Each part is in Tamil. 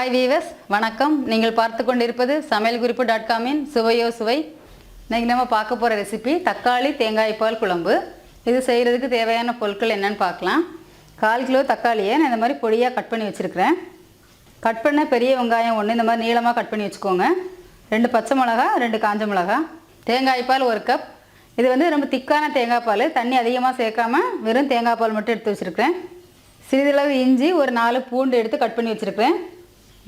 ஹாய் வீவர்ஸ், வணக்கம். நீங்கள் பார்த்து கொண்டிருப்பது சமையல் குறிப்பு .com-இன் சுவையோ சுவை. இன்றைக்கி நம்ம பார்க்க போகிற ரெசிபி தக்காளி தேங்காய் பால் குழம்பு. இது செய்கிறதுக்கு தேவையான பொருட்கள் என்னென்னு பார்க்கலாம். 1/4 கிலோ தக்காளியை நான் இந்த மாதிரி பொடியாக கட் பண்ணி வச்சுருக்கிறேன். கட் பண்ண பெரிய வெங்காயம் 1 இந்த மாதிரி நீளமாக கட் பண்ணி வச்சுக்கோங்க. 2 பச்சை மிளகா, 2 காஞ்ச மிளகா, தேங்காய் பால் 1 கப். இது வந்து ரொம்ப திக்கான தேங்காய் பால், தண்ணி அதிகமாக சேர்க்காமல் வெறும் தேங்காய் பால் மட்டும் எடுத்து வச்சுருக்கிறேன். சிறிதளவு இஞ்சி, ஒரு 4 பூண்டு எடுத்து கட் பண்ணி வச்சுருக்கிறேன்.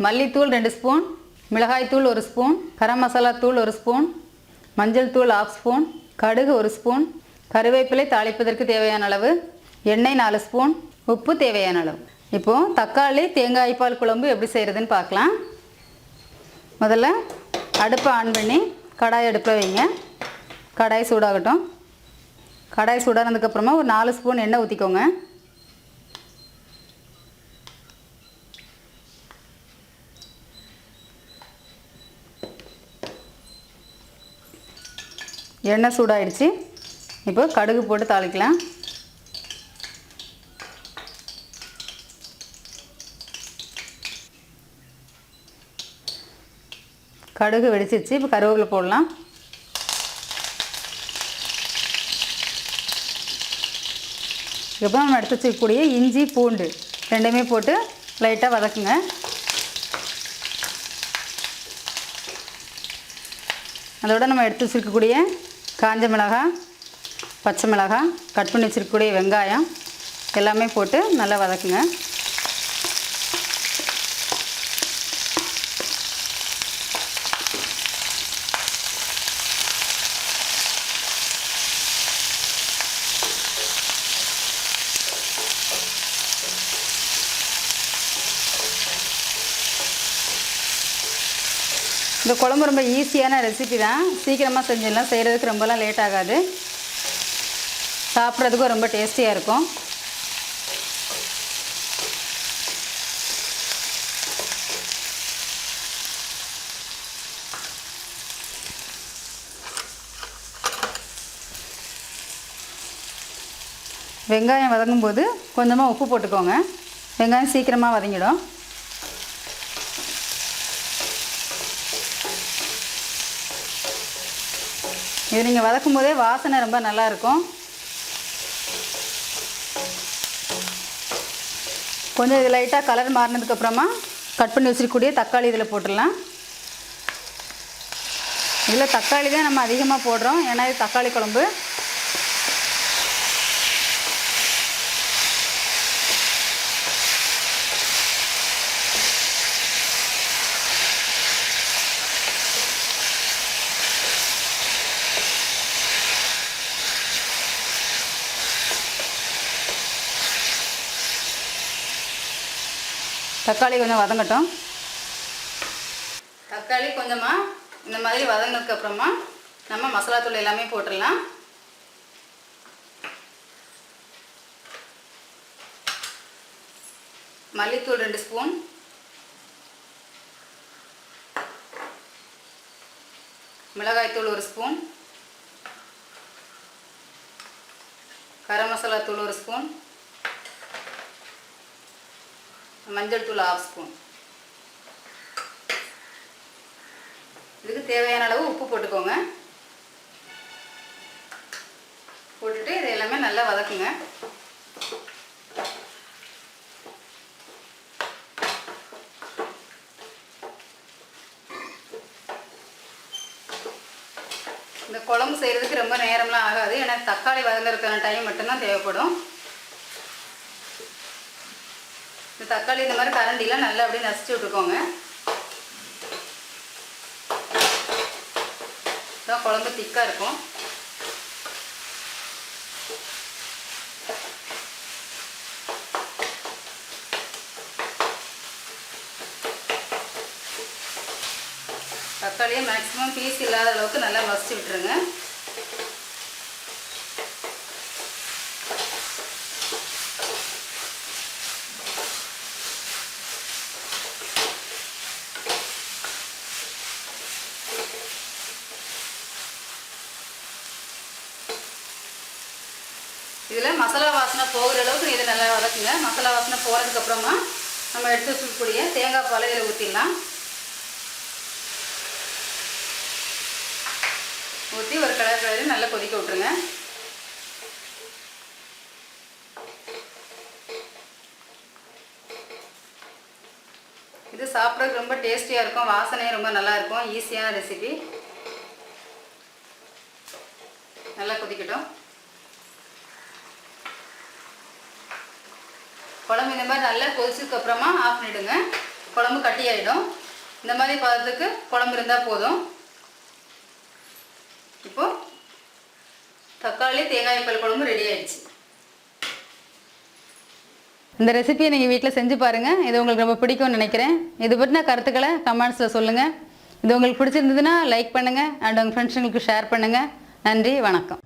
மல்லித்தூள் 2 ஸ்பூன், மிளகாய்த்தூள் 1 ஸ்பூன், கரம் மசாலா தூள் 1 ஸ்பூன், மஞ்சள் தூள் 1/2 ஸ்பூன், கடுகு 1 ஸ்பூன், கருவேப்பிலை தாளிப்பதற்கு தேவையான அளவு, எண்ணெய் 4 ஸ்பூன், உப்பு தேவையான அளவு. இப்போது தக்காளி தேங்காய் பால் குழம்பு எப்படி செய்கிறதுன்னு பார்க்கலாம். முதல்ல அடுப்பை ஆன் பண்ணி கடாய் அடுப்பில் வைங்க. கடாய் சூடாகட்டும். கடாய் சூடானதுக்கப்புறமா ஒரு 4 ஸ்பூன் எண்ணெய் ஊற்றிக்கோங்க. எண்ணெய் சூடாயிடுச்சு. இப்போ கடுகு போட்டு தாளிக்கலாம். கடுகு வெடிச்சிருச்சு. இப்போ கருவேப்பிலை போடலாம். இப்போ நம்ம எடுத்து வச்சுக்கக்கூடிய இஞ்சி பூண்டு ரெண்டுமே போட்டு லைட்டாக வதக்குங்க. அதோட நம்ம எடுத்து வச்சுருக்கக்கூடிய காஞ்ச மிளகாய், பச்சை மிளகாய், கட் பண்ணி வச்சுருக்கக்கூடிய வெங்காயம் எல்லாமே போட்டு நல்லா வதக்குங்க. இந்த குழம்பு ரொம்ப ஈஸியான ரெசிபி தான். சீக்கிரமாக செஞ்சிடலாம். செய்கிறதுக்கு ரொம்பலாம் லேட் ஆகாது. சாப்பிட்றதுக்கும் ரொம்ப டேஸ்டியாக இருக்கும். வெங்காயம் வதங்கும்போது கொஞ்சமாக உப்பு போட்டுக்கோங்க. வெங்காயம் சீக்கிரமாக வதங்கிடும். இது நீங்கள் வதக்கும் போதே வாசனை ரொம்ப நல்லாயிருக்கும். கொஞ்சம் இது லைட்டாக கலர் மாறினதுக்கப்புறமா கட் பண்ணி வச்சுருக்கக்கூடிய தக்காளி இதில் போட்டுடலாம். இதில் தக்காளி தான் நம்ம அதிகமாக போடுறோம், ஏன்னா இது தக்காளி குழம்பு. தக்காளி கொஞ்சம் வதங்கட்டும். தக்காளி கொஞ்சமாக இந்த மாதிரி வதங்கினதுக்கப்புறமா நம்ம மசாலா தூள் எல்லாமே போட்டுடலாம். மல்லித்தூள் 2 ஸ்பூன், மிளகாய்த்தூள் 1 ஸ்பூன், கரம் மசாலா தூள் 1 ஸ்பூன், மஞ்சள் தூள் 1/2 ஸ்பூன். இதுக்கு தேவையான அளவு உப்பு போட்டுக்கோங்க. போட்டுட்டு இது எல்லாமே நல்லா வதக்குங்க. இந்த குழம்பு செய்கிறதுக்கு ரொம்ப நேரம்லாம் ஆகாது, ஏன்னா தக்காளி வதங்குறதுக்கான டைம் மட்டும்தான் தேவைப்படும். இந்த தக்காளி இந்த மாதிரி கரண்டிலாம் நல்லா அப்படியே நசிச்சு விட்டுக்கோங்க. இதான் குழம்பு திக்காக இருக்கும். தக்காளியை மேக்ஸிமம் பீஸ் இல்லாத அளவுக்கு நல்லா மசிச்சு விட்டுருங்க. இதில் மசாலா வாசனை போகிற அளவுக்கு இதை நல்லா வதக்குங்க. மசாலா வாசனை போகிறதுக்கப்புறமா நம்ம எடுத்து வச்சுக்கூடிய தேங்காய் பாலை இதில் ஊற்றிடலாம். ஊற்றி ஒரு கலர் நல்லா கொதிக்க விட்டுருங்க. இது சாப்பிட்றதுக்கு ரொம்ப டேஸ்டியாக இருக்கும், வாசனையும் ரொம்ப நல்லா இருக்கும். ஈஸியான ரெசிபி. நல்லா கொதிக்கட்டும். குழம்பு இந்த மாதிரி நல்லா கொதிச்சதுக்கப்புறமா ஆஃப் பண்ணிவிடுங்க. குழம்பு கட்டி ஆகிடும். இந்த மாதிரி பதத்துக்கு குழம்பு இருந்தால் போதும். இப்போது தக்காளி தேங்காய் பால் குழம்பு ரெடி ஆயிடுச்சு. இந்த ரெசிபியை நீங்கள் வீட்டில் செஞ்சு பாருங்கள். இது உங்களுக்கு ரொம்ப பிடிக்கும்னு நினைக்கிறேன். இது பற்றின கருத்துக்களை கமெண்ட்ஸில் சொல்லுங்கள். இது உங்களுக்கு பிடிச்சிருந்ததுன்னா லைக் பண்ணுங்கள் அண்ட் உங்கள் ஃப்ரெண்ட்ஸுங்களுக்கு ஷேர் பண்ணுங்கள். நன்றி, வணக்கம்.